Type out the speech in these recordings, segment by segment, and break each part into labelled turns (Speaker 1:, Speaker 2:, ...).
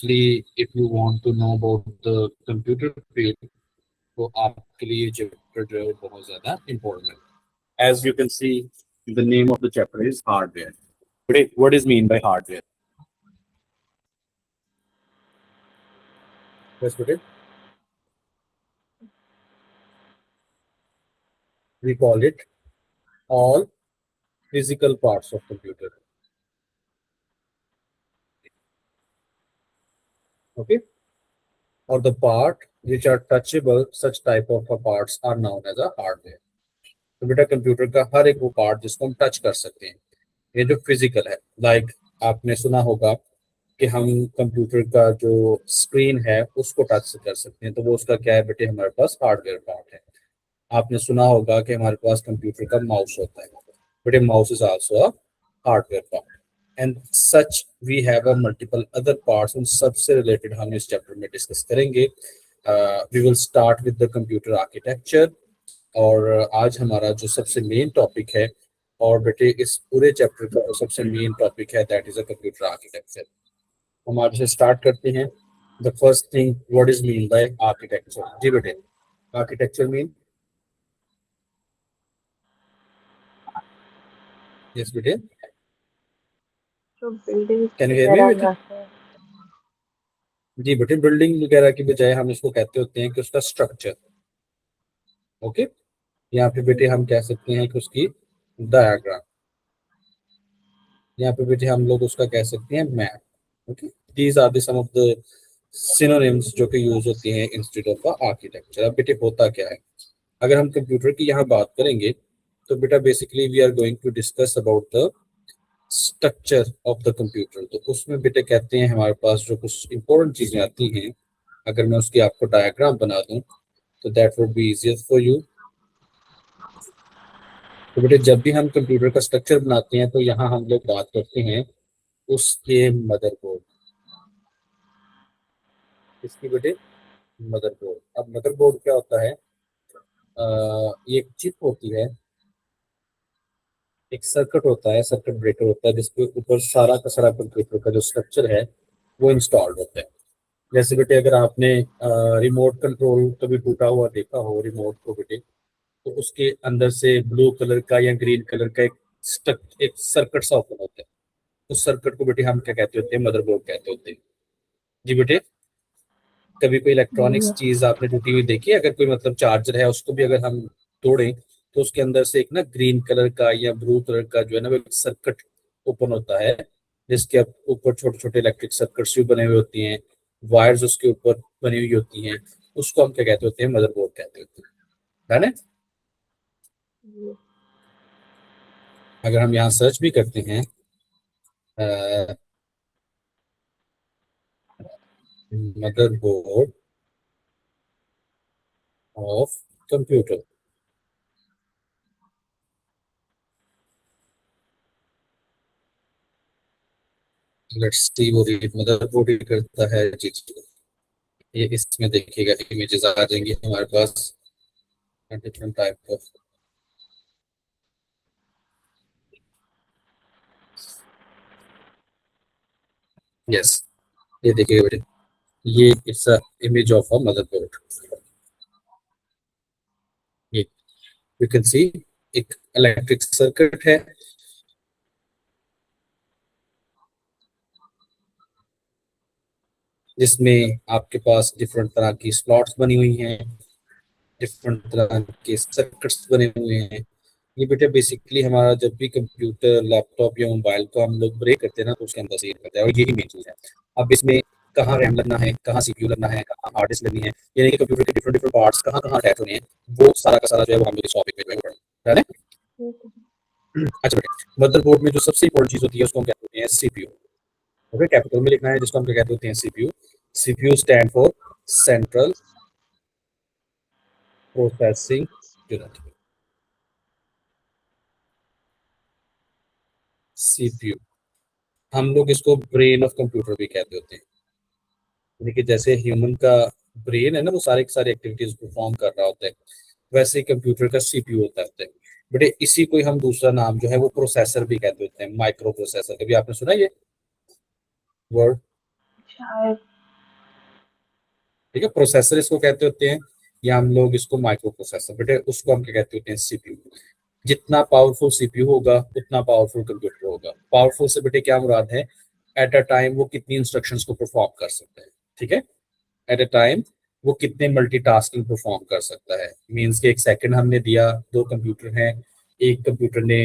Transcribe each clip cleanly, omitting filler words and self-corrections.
Speaker 1: if you want to know about the computer field, तो आपके लिए ये चैप्टर जो है बहुत ज़्यादा important है. As you can see, the name of the chapter is hardware. But what is mean by hardware? Yes, what? We call it all physical parts of computer. Okay, or the part which are touchable, such type of parts are known as a hardware. तो बेटा computer का हर एक वो part जिसको हम touch कर सकते हैं, ये जो फिजिकल है, लाइक आपने सुना होगा कि हम कंप्यूटर का जो स्क्रीन है उसको टच कर सकते हैं, तो वो उसका क्या है बेटे, हमारे पास हार्डवेयर पार्ट है. आपने सुना होगा कि हमारे पास कंप्यूटर का माउस होता है, बेटे mouse is also a hardware part. And such we have a multiple other parts, उन सबसे रिलेटेड हम इस चैप्टर में डिस्कस करेंगे. We will start with the computer architecture. और आज हमारा जो सबसे मेन टॉपिक है, और बेटे इस पूरे चैप्टर का जो सबसे मेन टॉपिक है, that is a computer architecture. हम आज से स्टार्ट करते हैं. The first thing, what is mean by architecture? जी बेटे, आर्किटेक्चर मीन, यस बेटे,
Speaker 2: जो buildings
Speaker 1: can you hear me बेटे?
Speaker 2: रहते हैं.
Speaker 1: जी बेटे, बिल्डिंग वगैरह की बजाय हम इसको कहते होते हैं कि उसका स्ट्रक्चर. ओके, यहाँ पे बेटे हम कह सकते हैं कि उसकी डायग्राम, यहाँ पे बेटे हम लोग उसका कह सकते हैं map. Okay, these are the some of the synonyms जो कि यूज होती हैं इंस्टेड ऑफ आर्किटेक्चर. अब बेटे होता क्या है, अगर हम कंप्यूटर की यहाँ बात करेंगे तो बेटा basically we are going to discuss about the structure of the computer. तो उसमें बेटे कहते हैं हमारे पास जो कुछ इंपॉर्टेंट चीजें आती हैं, अगर मैं उसकी आपको डायग्राम बना दूं तो that would be easier for you. तो बेटे जब भी हम कंप्यूटर का स्ट्रक्चर बनाते हैं तो यहाँ हम लोग बात करते हैं उसके मदरबोर्ड. इसकी बेटे मदरबोर्ड. अब मदरबोर्ड क्या होता है? ये एक चिप होती है, एक सर्किट होता है, सर्किट ब्रेकर होता है, जिसके ऊपर सारा का सारा कंप्यूटर का जो स्ट्रक्चर है वो इंस्टॉल्ड होता है. जैसे बेटे अगर आपने रिमोट कंट्रोल कभी टूटा हुआ देखा हो रिमोट को बेटे, तो उसके अंदर से ब्लू कलर का या ग्रीन कलर का एक सर्किट सा ओपन होता है. उस सर्किट को बेटे हम क्या कहते होते हैं? मदरबोर्ड कहते होते हैं. जी बेटे, कभी कोई इलेक्ट्रॉनिक्स चीज आपने टूटी हुई देखी है? अगर कोई मतलब चार्जर है उसको भी अगर हम तोड़ें तो उसके अंदर से एक ना ग्रीन कलर का या ब्लू कलर का जो है ना वो सर्किट ओपन होता है, जिसके ऊपर छोटे छोटे इलेक्ट्रिक सर्किट्स भी बने हुए होती हैं, वायर्स उसके ऊपर बनी हुई होती हैं. उसको हम क्या कहते होते हैं? मदरबोर्ड कहते होते हैं, है ना. अगर हम यहाँ सर्च भी करते हैं motherboard of computer, let's see वो रीड मदरबोर्ड ही करता है. जी जी, ये इसमें देखिएगा इमेजेस आ जाएंगी हमारे पास डिफरेंट टाइप ऑफ. यस, ये देखिएगा बेटे, ये it's a image of a motherboard. ये यू कैन सी एक इलेक्ट्रिक सर्किट है, जिसमें आपके पास डिफरेंट तरह की स्लॉट्स बनी हुई हैं, डिफरेंट तरह के सर्किट्स बने हुए हैं. ये बेटा बेसिकली हमारा जब भी कंप्यूटर लैपटॉप या मोबाइल को हम लोग ब्रेक करते हैं ना, तो उसके अंदर से ये करता है, और यही मेन चीज है. अब इसमें कहाँ रैम लगना है, कहाँ सीपीयू लगना है, कहाँ हार्ड डिस्क लगनी है, यानी कि कंप्यूटर के डिफरेंट डिफरेंट पार्ट्स कहाँ कहाँ अटैच होने हैं, वो सारा का सारा जो है वो हम लोग इस टॉपिक में जो है ना. अच्छा बेटे, मदरबोर्ड में जो सबसे इंपॉर्टेंट चीज होती है उसको हम कहते होते हैं सीपीयू. ओके, कैपिटल में लिखना है, जिसको हम क्या कहते होते हैं? CPU. CPU stand for central processing unit. CPU, हम लोग इसको ब्रेन ऑफ कंप्यूटर भी कहते होते हैं. यानी कि जैसे ह्यूमन का ब्रेन है ना, वो सारे की सारी एक्टिविटीज परफॉर्म कर रहा होता है, वैसे ही कंप्यूटर का सीपीयू होता है. बेटे इसी को ही हम दूसरा नाम जो है वो प्रोसेसर भी कहते होते हैं, माइक्रो प्रोसेसर. कभी आपने सुना ये वर्ड?
Speaker 2: शायद
Speaker 1: ठीक है। प्रोसेसर इसको कहते होते हैं, या हम लोग इसको माइक्रो प्रोसेसर, बेटे उसको हम क्या कहते होते हैं, सीपीयू। जितना पावरफुल सीपीयू होगा उतना पावरफुल कंप्यूटर होगा। पावरफुल से बेटे क्या मुराद है, एट अ टाइम वो कितनी इंस्ट्रक्शंस को परफॉर्म कर सकता है। ठीक है, एट अ टाइम वो कितने मल्टीटास्किंग परफॉर्म कर सकता है। मींस कि एक सेकंड हमने दिया, दो कंप्यूटर हैं, एक कंप्यूटर ने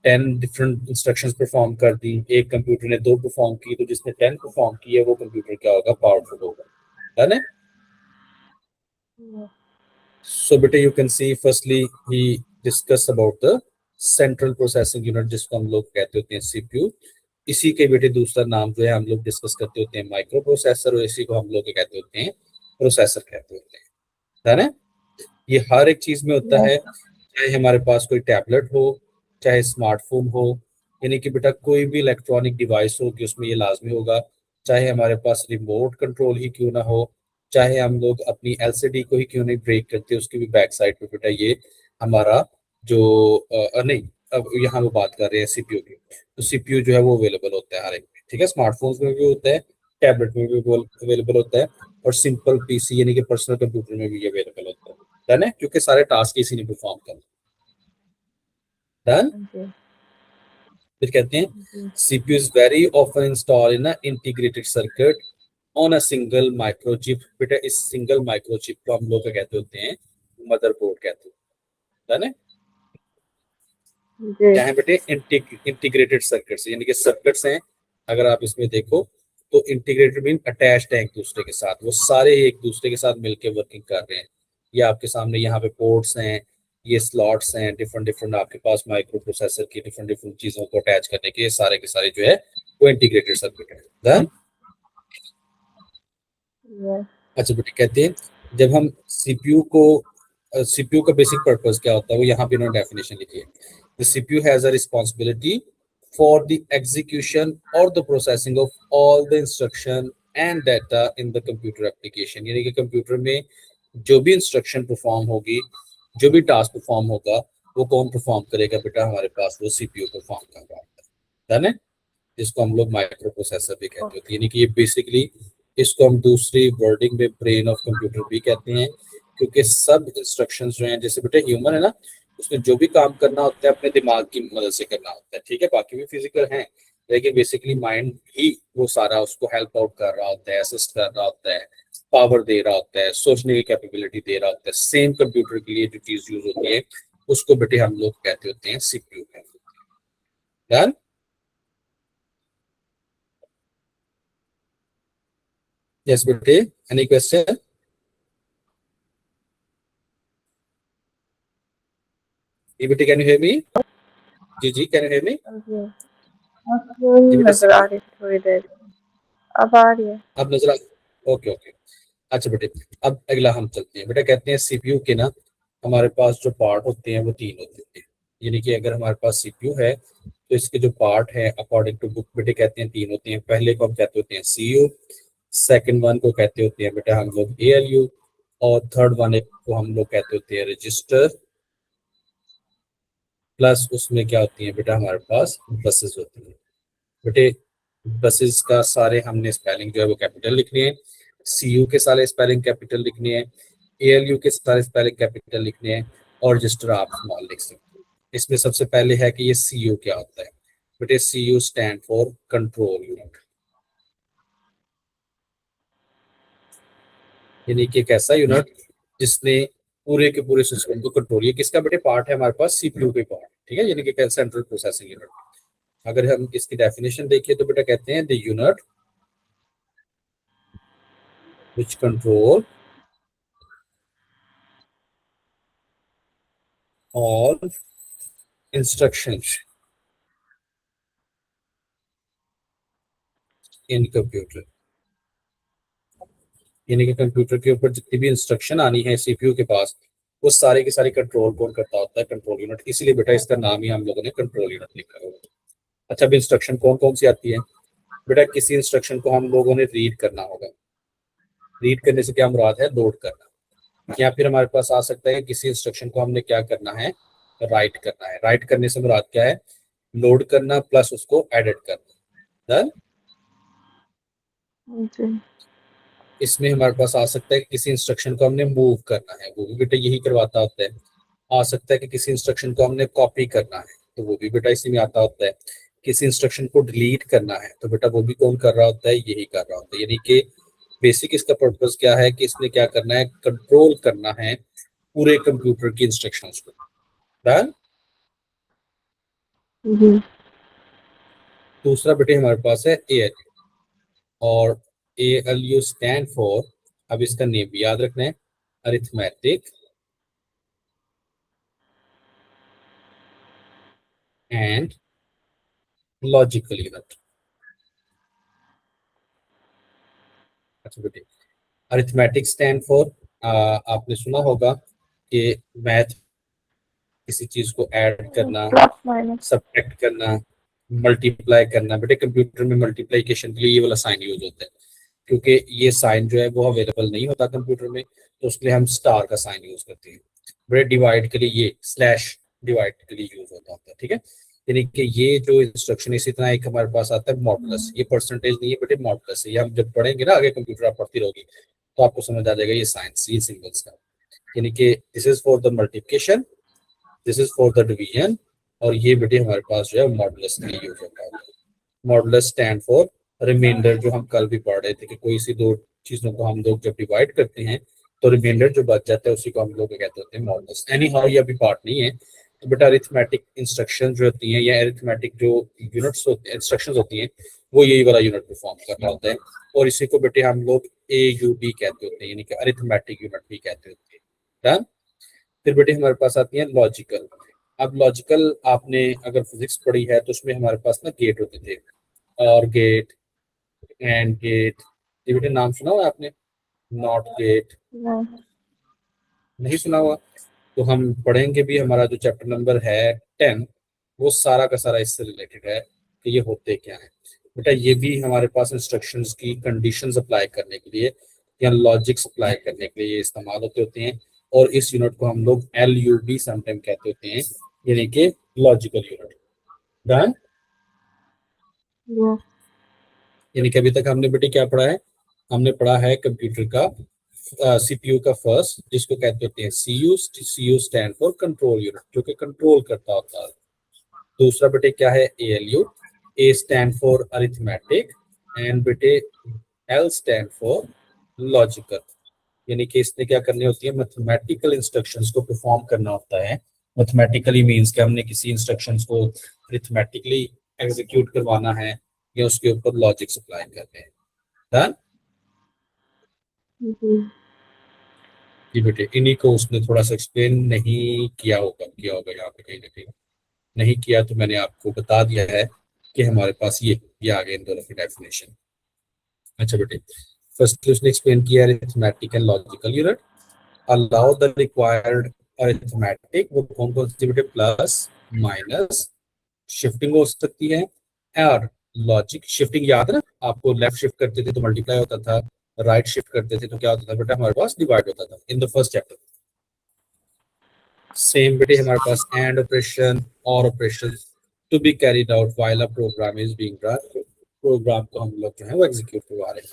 Speaker 1: 10 डिफरेंट इंस्ट्रक्शंस परफॉर्म कर दी, एक कंप्यूटर ने 2 परफॉर्म की, तो जिसने 10 परफॉर्म की है वो कंप्यूटर क्या होगा, पावरफुल होगा, है ना।
Speaker 2: Yeah.
Speaker 1: So beta you can see firstly he discussed about the central processing unit, जिसको हम लोग कहते होते हैं सीपीयू। इसी के बेटे दूसरा नाम जो है हम लोग डिस्कस करते होते हैं माइक्रो प्रोसेसर, और इसी को हम लोग कहते होते हैं प्रोसेसर कहते होते हैं, है ना। ये हर एक चीज में होता
Speaker 2: Yes.
Speaker 1: है, चाहे हमारे पास कोई टैबलेट हो, चाहे स्मार्टफोन हो, यानी कि बेटा कोई भी इलेक्ट्रॉनिक डिवाइस हो कि उसमें ये लाजमी होगा। चाहे हमारे पास रिमोट कंट्रोल ही क्यों ना हो, चाहे हम लोग अपनी एलसीडी को ही क्यों नहीं ब्रेक करते, उसकी भी बैक साइड पे बेटा ये हमारा जो नहीं, अब यहाँ वो बात कर रहे हैं सीपीयू की, तो सीपीयू जो है वो अवेलेबल होता है हर एक में। ठीक है, स्मार्टफोन्स में भी होता है, टैबलेट में भी अवेलेबल होता है, और सिंपल पीसी यानी कि पर्सनल कंप्यूटर में भी अवेलेबल होता है। डन है, क्योंकि सारे टास्क इसी ने परफॉर्म करना। डन।
Speaker 2: Okay.
Speaker 1: फिर कहते हैं
Speaker 2: Okay.
Speaker 1: CPU is very often install in a integrated circuit on a single microchip. बेटा इस सिंगल माइक्रोचिप को हम लोग क्या कहते होते हैं, मदरबोर्ड कहते हैं। डन है।
Speaker 2: Okay.
Speaker 1: क्या है बेटे, इंटीग्रेटेड सर्किट्स, यानी कि सर्किट्स हैं, अगर आप इसमें देखो तो इंटीग्रेटेड मीन अटैच्ड है एक दूसरे के साथ, वो सारे एक दूसरे के साथ मिलकर वर्किंग कर रहे हैं। ये आपके सामने यहाँ पे पोर्ट्स हैं, ये स्लॉट्स हैं, डिफरेंट डिफरेंट आपके पास माइक्रो प्रोसेसर की डिफरेंट डिफरेंट चीजों को अटैच करने के, ये सारे के सारे जो है वो इंटीग्रेटेड सर्किट है। Done?
Speaker 2: Yes.
Speaker 1: अच्छा बेटे कहते हैं जब हम सीपीयू का बेसिक पर्पस क्या होता है, वो यहाँ पे उन्होंने डेफिनेशन लिखी है। The CPU has a responsibility for the execution और the processing of all the instruction and data in the computer application, यानी कि कंप्यूटर में जो भी इंस्ट्रक्शन परफॉर्म होगी, जो भी टास्क परफॉर्म होगा, वो कौन परफॉर्म करेगा बेटा, हमारे पास वो सीपीयू परफॉर्म कर रहा है ना, जिसको हम लोग माइक्रो प्रोसेसर भी कहते होते हैं। यानी कि ये बेसिकली इसको हम दूसरी वर्डिंग में ब्रेन ऑफ कंप्यूटर भी कहते हैं, क्योंकि सब इंस्ट्रक्शंस जो हैं, जैसे बेटा ह्यूमन है ना, उसने जो भी काम करना होता है अपने दिमाग की मदद से करना होता है। ठीक है, बाकी भी फिजिकल हैं, लेकिन बेसिकली माइंड ही वो सारा उसको हेल्प आउट कर रहा होता है, असिस्ट कर रहा होता है, पावर दे रहा होता है, सोचने की कैपेबिलिटी दे रहा होता है। सेम कंप्यूटर के लिए जो चीज यूज होती है उसको बेटे हम लोग कहते होते हैं सीपीयू कहते हैं। डन। यस बेटे, एनी क्वेश्चन? बेटे कैन यू हियर मी? जी जी, can you hear me?
Speaker 2: Okay. आपको नहीं
Speaker 1: जी बेटा
Speaker 2: नजर आ
Speaker 1: सीपीयू
Speaker 2: रही थोड़ी देर, अब आ रही है।
Speaker 1: अब नजर आ, ओके ओके। अच्छा बेटे, अब अगला हम चलते हैं। बेटा कहते हैं सीपीयू के ना हमारे पास जो पार्ट होते हैं वो 3 होते हैं। यानी कि अगर हमारे पास सीपीयू है तो इसके जो पार्ट है अकॉर्डिंग टू बुक बेटे कहते हैं 3 होते हैं। पहले को हम कहते होते हैं सीयू, सेकंड वन को कहते होते हैं बेटा हम लोग एएलयू, और थर्ड वन को हम लोग कहते होते हैं रजिस्टर, प्लस उसमें क्या होती है बेटा हमारे पास बसेस होती है। बेटे बसेस का सारे हमने स्पेलिंग जो है वो कैपिटल लिखनी है, सीयू के सारे स्पेलिंग कैपिटल लिखनी है, एएलयू के सारे स्पेलिंग कैपिटल लिखने हैं, और रजिस्टर आप स्मॉल लिख सकते हैं। इसमें सबसे पहले है कि ये सीयू क्या होता है। बेटे CU stand for control unit, यानी कि एक ऐसा यूनिट जिसने पूरे के पूरे सिस्टम को कंट्रोल, ये किसका बेटे पार्ट है, हमारे पास सीपीयू के पार्ट। ठीक है, यानी कि सेंट्रल प्रोसेसिंग यूनिट। अगर हम इसकी डेफिनेशन देखिए तो बेटा कहते हैं the unit which control all instructions in computer, यानी कि कंप्यूटर के ऊपर जितनी भी इंस्ट्रक्शन आनी है सीपीयू के पास, वो सारे की सारी कंट्रोल कौन करता होता है, कंट्रोल यूनिट। इसीलिए बेटा इसका नाम ही हम लोगों ने कंट्रोल यूनिट लिखा होगा। अच्छा, अब इंस्ट्रक्शन कौन कौन सी आती है बेटा, किसी इंस्ट्रक्शन को हम लोगों ने रीड करना होगा। रीड करने से क्या मुराद है, लोड करना, या फिर हमारे पास आ सकता है किसी इंस्ट्रक्शन को हमने क्या करना है, राइट करना है। राइट करने से मुराद क्या है, लोड करना प्लस उसको एडिट करना। Done?
Speaker 2: Okay.
Speaker 1: इसमें हमारे पास आ सकता है कि किसी इंस्ट्रक्शन को हमने मूव करना है, वो भी बेटा यही करवाता होता है। आ सकता है कि किसी इंस्ट्रक्शन को हमने कॉपी करना है, तो वो भी बेटा इसी में आता होता है। किसी इंस्ट्रक्शन को डिलीट करना है तो बेटा वो भी कौन कर रहा होता है, यही कर रहा होता है। यानी कि बेसिक इसका पर्पस क्या है कि इसमें क्या करना है, कंट्रोल करना है पूरे कंप्यूटर की इंस्ट्रक्शंस को। डन।
Speaker 2: जी।
Speaker 1: दूसरा बेटे हमारे पास है ALU, और ALU स्टैंड फॉर, अब इसका नेम भी याद रखना है, अरिथमेटिक एंड लॉजिकल यूनिट। अच्छा बेटे, अरिथमेटिक स्टैंड फॉर, आपने सुना होगा कि मैथ किसी चीज को ऐड करना,
Speaker 2: प्लस माइनस।
Speaker 1: सब्ट्रैक्ट करना, मल्टीप्लाई करना। बेटे कंप्यूटर में मल्टीप्लिकेशन के लिए ये वाला साइन यूज होता है, क्योंकि ये साइन जो है वो अवेलेबल नहीं होता कंप्यूटर में, तो उसके लिए हम स्टार का साइन यूज करते हैं। बेटे डिवाइड के लिए ये स्लैश डिवाइड के लिए यूज होता है, ठीक है। यानी कि ये जो इंस्ट्रक्शन, इसी तरह एक हमारे पास आता है मॉडुलस। ये परसेंटेज नहीं है बेटे, मॉडुलस है। ये हम जब पढ़ेंगे ना आगे, कंप्यूटर आप पढ़ती रहोगी तो आपको समझ आ जाएगा ये साइंस, ये सिंबल्स का। यानी कि this is for the multiplication, this is for the division, और ये बेटे हमारे पास जो है मॉडुलस के लिए यूज होता है। मॉडुलस स्टैंड फॉर रिमाइंडर, जो हम कल भी पढ़ रहे थे कि कोई सी दो चीजों को हम लोग जब डिवाइड करते हैं तो रिमाइंडर जो बच जाता है उसी को हम लोग कहते होते हैं मॉडुलस। एनी हाउ ये अभी पार्ट नहीं है। तो बेटा अरिथमेटिक इंस्ट्रक्शन जो होती हैं, या अरिथमेटिक जो यूनिट्स होते हैं, इंस्ट्रक्शंस होती हैं, वो यही वाला यूनिट परफॉर्म कर रहा होता है। और इसी को बेटे हम लोग AUD कहते होते हैं, यानी कि अरिथमेटिक यूनिट भी कहते होते हैं। डन। फिर बेटे हमारे पास आती है लॉजिकल। अब लॉजिकल, आपने अगर फिजिक्स पढ़ी है तो उसमें हमारे पास ना गेट होते थे, और गेट, एंड गेट। ये बेटे नाम सुना हुआ है आपने, नॉट गेट?
Speaker 2: नहीं।
Speaker 1: नहीं सुना हुआ? तो हम पढ़ेंगे भी, हमारा जो चैप्टर नंबर है 10, वो सारा का सारा इससे रिलेटेड है कि ये होते क्या है। बेटा ये भी हमारे पास इंस्ट्रक्शंस की कंडीशंस अप्लाई करने के लिए या लॉजिक्स अप्लाई करने के लिए ये इस्तेमाल होते हैं। और इस यूनिट को हम लोग LUD समटाइम कहते होते हैं, यानी कि लॉजिकल यूनिट। डन।
Speaker 2: यस।
Speaker 1: यानी कि अभी तक हमने बेटे क्या पढ़ा है, हमने पढ़ा है कंप्यूटर का CPU का फर्स्ट, जिसको कहते होते हैं CU stand for control unit, जो कि कंट्रोल करता होता है। दूसरा बेटे क्या है, ALU, A stand for arithmetic, and बेटे L स्टैंड फॉर लॉजिकल। यानी कि इसने क्या करनी होती है, मैथमेटिकल इंस्ट्रक्शंस को परफॉर्म करना होता है। मैथमेटिकली मींस कि हमने किसी इंस्ट्रक्शंस को अरिथमेटिकली एग्जीक्यूट करवाना है, या उसके ऊपर लॉजिक अप्लाई करने हैं। डन।
Speaker 2: जी।
Speaker 1: जी बेटे, इन्हीं को उसने थोड़ा सा एक्सप्लेन नहीं किया होगा यहाँ पे कहीं ना कहीं। नहीं किया तो मैंने आपको बता दिया है कि हमारे पास ये आ गए इन दोनों की डेफिनेशन। अच्छा बेटे, फर्स्ट उसने एक्सप्लेन किया arithmetic and logical unit allow the required arithmetic, वो कौन कौन सी बेटे, प्लस माइनस, शिफ्टिंग हो सकती है, और लॉजिक शिफ्टिंग याद है ना आपको, लेफ्ट शिफ्ट करते थे तो मल्टीप्लाई होता था, राइट शिफ्ट करते थे तो क्या होता था बेटा, हमारे पास डिवाइड होता था in the first chapter. Same बेटे हमारे पास एंड ऑपरेशन और operation to be carried out while a program is being run, program को हम लोग जो है वो एग्जीक्यूट करवा रहे हैं।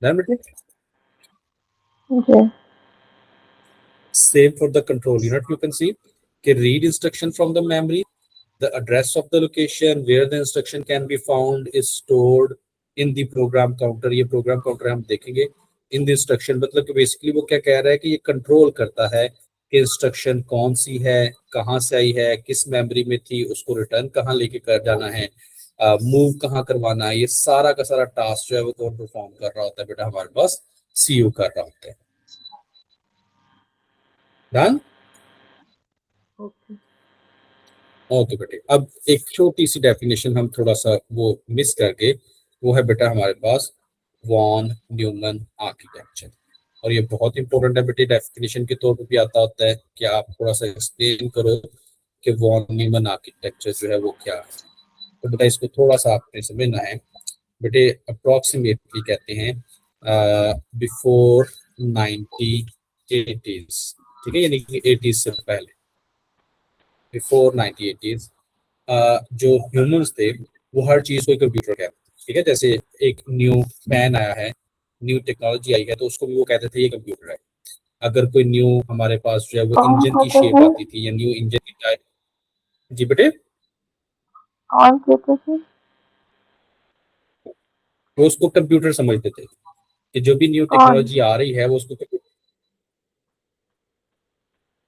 Speaker 1: डन बेटे।
Speaker 2: Okay.
Speaker 1: Same for the control unit, you can see कि read instruction from the memory, the address of the location where the instruction can be found is stored in the program counter। ये program counter हम देखेंगे। in the instruction मतलब कि basically वो क्या कह रहा है कि ये कंट्रोल करता है कि इंस्ट्रक्शन कौन सी है, कहाँ से आई है, किस मेमोरी में थी, उसको रिटर्न कहाँ लेके कर जाना है, मूव कहाँ करवाना है। ये सारा का सारा टास्क जो है वो कौन परफॉर्म कर रहा होता है बेटा, हमारे पास CU कर रहा होता है। डन।
Speaker 2: ओके।
Speaker 1: ओके बेटे, अब एक छोटी सी डेफिनेशन हम थोड़ा सा वो मिस कर गए, वो है बेटा हमारे पास वॉन न्यूमन आर्किटेक्चर। और ये बहुत इंपॉर्टेंट है बेटे, डेफिनेशन के तौर पे भी आता होता है कि आप थोड़ा सा एक्सप्लेन करो कि वॉन न्यूमन आर्किटेक्चर जो है वो क्या है। तो बेटा इसको थोड़ा सा आपने समझना है बेटे। अप्रोक्सीमेटली कहते हैं बिफोर 1980s, ठीक है, यानी कि 80s से पहले, बिफोर 1980s, जो ह्यूमंस थे वो हर चीज को कंप्यूटर कहते हैं, ठीक है। जैसे एक न्यू फैन आया है न्यू टेक्नोलॉजी आई है तो उसको भी वो कहते थे ये कंप्यूटर है। अगर कोई न्यू हमारे पास जो है वो
Speaker 2: कौन
Speaker 1: इंजन की
Speaker 2: कहते
Speaker 1: शेप
Speaker 2: थे?
Speaker 1: आती थी या न्यू इंजन की टाइप। जी बेटे,
Speaker 2: कौन कहते थे?
Speaker 1: वो उसको कंप्यूटर समझते थे कि जो भी न्यू
Speaker 2: कौन?
Speaker 1: टेक्नोलॉजी आ रही है वो उसको।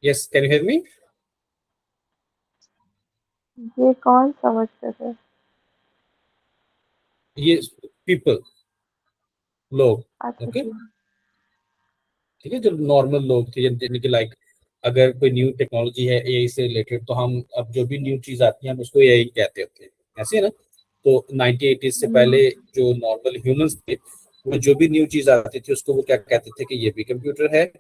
Speaker 1: यस, कैन यू हियर मी?
Speaker 2: ये कौन समझते थे?
Speaker 1: ये पीपल, लोग।
Speaker 2: अच्छा
Speaker 1: ओके,
Speaker 2: जी।
Speaker 1: ठीक है, जो नॉर्मल लोग थे जिनके लाइक अगर कोई न्यू टेक्नोलॉजी है एआई से रिलेटेड तो हम अब जो भी न्यू चीज आती है हम उसको एआई कहते होते हैं, ऐसे है ना। तो 1980 से
Speaker 2: हम्म,
Speaker 1: पहले जो नॉर्मल ह्यूमंस थे वो जो भी न्यू चीज आती थी उसको वो क्या कहते थे कि ये भी कंप्यूटर है।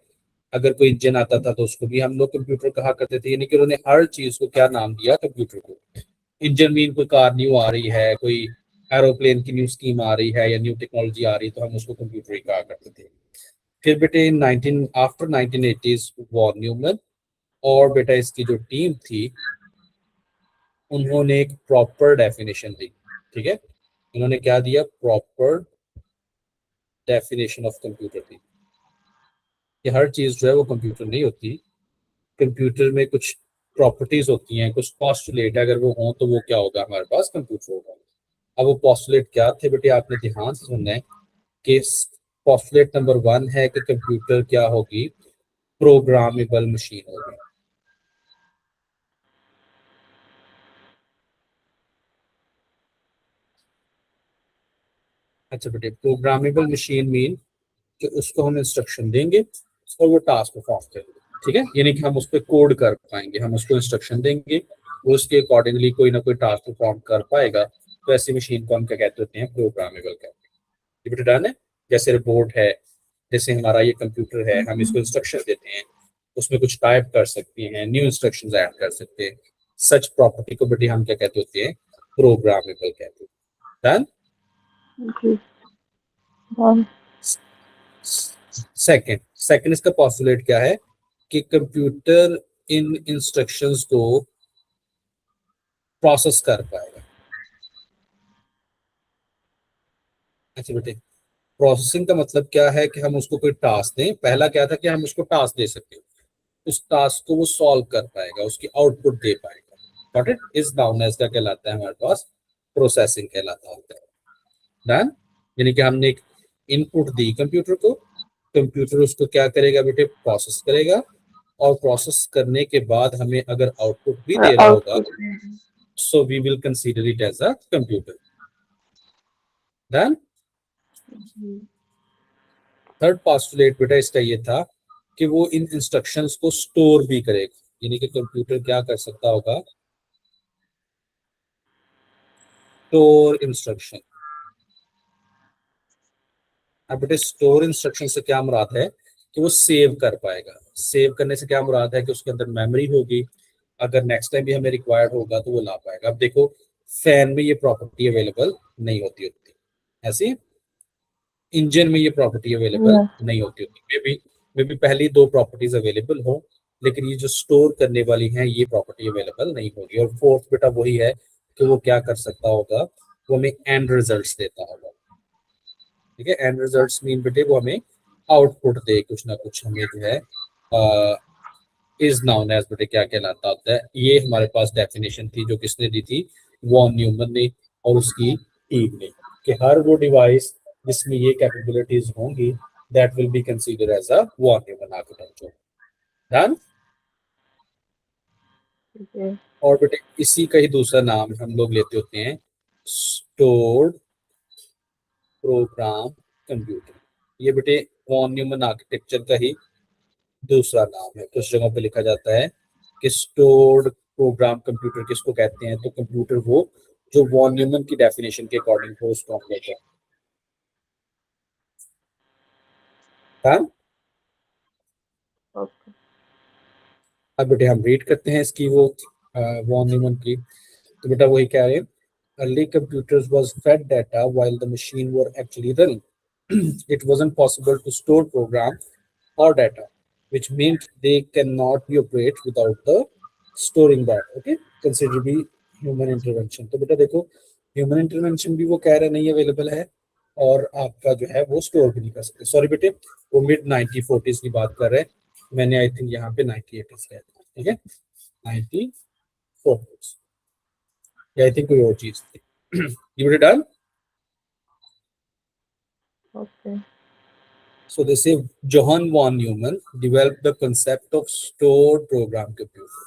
Speaker 1: अगर कोई इंजन आता था तो उसको भी हम लोग कंप्यूटर कहा करते थे, यानी कि उन्होंने हर चीज को क्या नाम दिया, कंप्यूटर को। इंजन मीन कोई कार न्यू आ रही है, कोई एरोप्लेन की न्यू स्कीम आ रही है या न्यू टेक्नोलॉजी आ रही है तो हम उसको कंप्यूटर ही कहा करते थे। फिर बेटे 19 आफ्टर 1980s वॉन न्यूमन और बेटा इसकी जो टीम थी उन्होंने एक प्रॉपर डेफिनेशन दी। ठीक है, उन्होंने क्या दिया, प्रॉपर डेफिनेशन ऑफ कंप्यूटर दी कि हर चीज जो है वो कंप्यूटर नहीं होती। कंप्यूटर में कुछ प्रॉपर्टीज होती हैं, कुछ पॉस्टुलेट अगर वो हों तो वो क्या होगा, हमारे पास कंप्यूटर होगा। अब वो पॉस्टुलेट क्या थे बेटे, आपने ध्यान से सुनना है कि पॉस्टुलेट नंबर 1 है कि कंप्यूटर क्या होगी, प्रोग्रामेबल मशीन होगी। अच्छा बेटे, प्रोग्रामेबल मशीन मीन कि उसको हम इंस्ट्रक्शन देंगे और वो टास्क परफॉर्म करेंगे। ठीक है, यानी कि हम उस पर कोड कर पाएंगे, हम उसको इंस्ट्रक्शन देंगे वो उसके अकॉर्डिंगली कोई ना कोई टास्क परफॉर्म कर पाएगा। तो ऐसी मशीन को हम क्या कहते होते हैं, प्रोग्रामेबल कहते हैं। ये बेटा डन है। जैसे रोबोट है, जैसे हमारा ये कंप्यूटर है, हम इसको इंस्ट्रक्शन देते हैं, उसमें कुछ टाइप कर सकते हैं, न्यू इंस्ट्रक्शंस ऐड कर सकते हैं। सच प्रॉपर्टी को बेटे हम क्या कहते होते हैं, प्रोग्रामेबल कहते हैं। डन।
Speaker 2: जी। डन।
Speaker 1: सेकंड इसका पॉस्टुलेट क्या है कि कंप्यूटर इन इंस्ट्रक्शंस को प्रोसेस कर पाएगा। अच्छा बेटे, प्रोसेसिंग का मतलब क्या है कि हम उसको कोई टास्क दें। पहला क्या था कि हम उसको टास्क दे सकते हैं, उस टास्क को वो सॉल्व कर पाएगा, उसकी आउटपुट दे पाएगा। Got it, is known as का कहलाता है हमारे पास, प्रोसेसिंग कहलाता होता है। डन। यानी कि हमने एक इनपुट दी कंप्यूटर को, कंप्यूटर उसको क्या करेगा बेटे, प्रोसेस करेगा, और प्रोसेस करने के बाद हमें अगर आउटपुट भी दे रहा होगा
Speaker 2: output.
Speaker 1: so we will consider it as a computer. Then third postulate बेटा इसका ये था कि वो इन इंस्ट्रक्शंस को स्टोर भी करेगा, यानी कि कंप्यूटर क्या कर सकता होगा, स्टोर इंस्ट्रक्शन। अब बेटे स्टोर इंस्ट्रक्शन से क्या मुराद है कि वो सेव कर पाएगा। सेव करने से क्या मुराद है कि उसके अंदर मेमोरी होगी, अगर नेक्स्ट टाइम भी हमें रिक्वायर्ड होगा तो वो ला पाएगा। अब देखो फैन में ये प्रॉपर्टी अवेलेबल नहीं होती होती, ऐसी इंजन में ये प्रॉपर्टी अवेलेबल नहीं होती होती। मे बी पहली दो प्रॉपर्टीज अवेलेबल हो, लेकिन ये जो स्टोर करने वाली हैं ये प्रॉपर्टी अवेलेबल नहीं होगी। और फोर्थ बेटा वही है कि वो क्या कर सकता होगा, वो हमें एंड रिजल्ट्स देता होगा। ठीक है, एंड रिजल्ट्स मीन बेटे वो हमें आउटपुट दे, कुछ ना कुछ हमें जो है इज नाउन एज बेटे क्या कहलाता होता है। ये हमारे पास डेफिनेशन थी जो किसने दी थी, वॉन न्यूमन ने और उसकी टीम ने, कि हर वो डिवाइस जिसमें ये कैपेबिलिटीज होंगी that will be consider as a von Neumann architecture. Done.
Speaker 2: जी।
Speaker 1: और बेटे इसी का ही दूसरा नाम हम लोग लेते होते हैं स्टोर्ड प्रोग्राम कंप्यूटर। ये बेटे वॉन न्यूमन आर्किटेक्चर का ही दूसरा नाम है। कुछ जगहों पे लिखा जाता है कि स्टोर्ड प्रोग्राम कंप्यूटर किसको कहते हैं, तो कंप्यूटर वो जो वॉन न्यूमन की डेफिनेशन के अकॉर्डिंग हो उसको हम लेते हैं।
Speaker 2: ओके।
Speaker 1: अब बेटे हम रीड करते हैं इसकी वो वॉन न्यूमन की। तो बेटा वही कह रहे हैं, early computers was fed data while the machine were actually running. It wasn't possible to store program or data, which meant they cannot be operated without the storing that. Okay, consider be human intervention। तो बेटा देखो human intervention भी वो कह रहे नहीं available है, और आपका जो है वो स्टोर भी नहीं कर सकते। सॉरी बेटे, वो मिड 1940s की बात कर रहे हैं, मैंने आई थिंक यहाँ पे 1980s कहा था, ठीक है, 1940s, आई थिंक कोई और चीज थी। ये बेटे done.
Speaker 2: Okay.
Speaker 1: So they say Johann von Neumann developed the concept of stored program computer.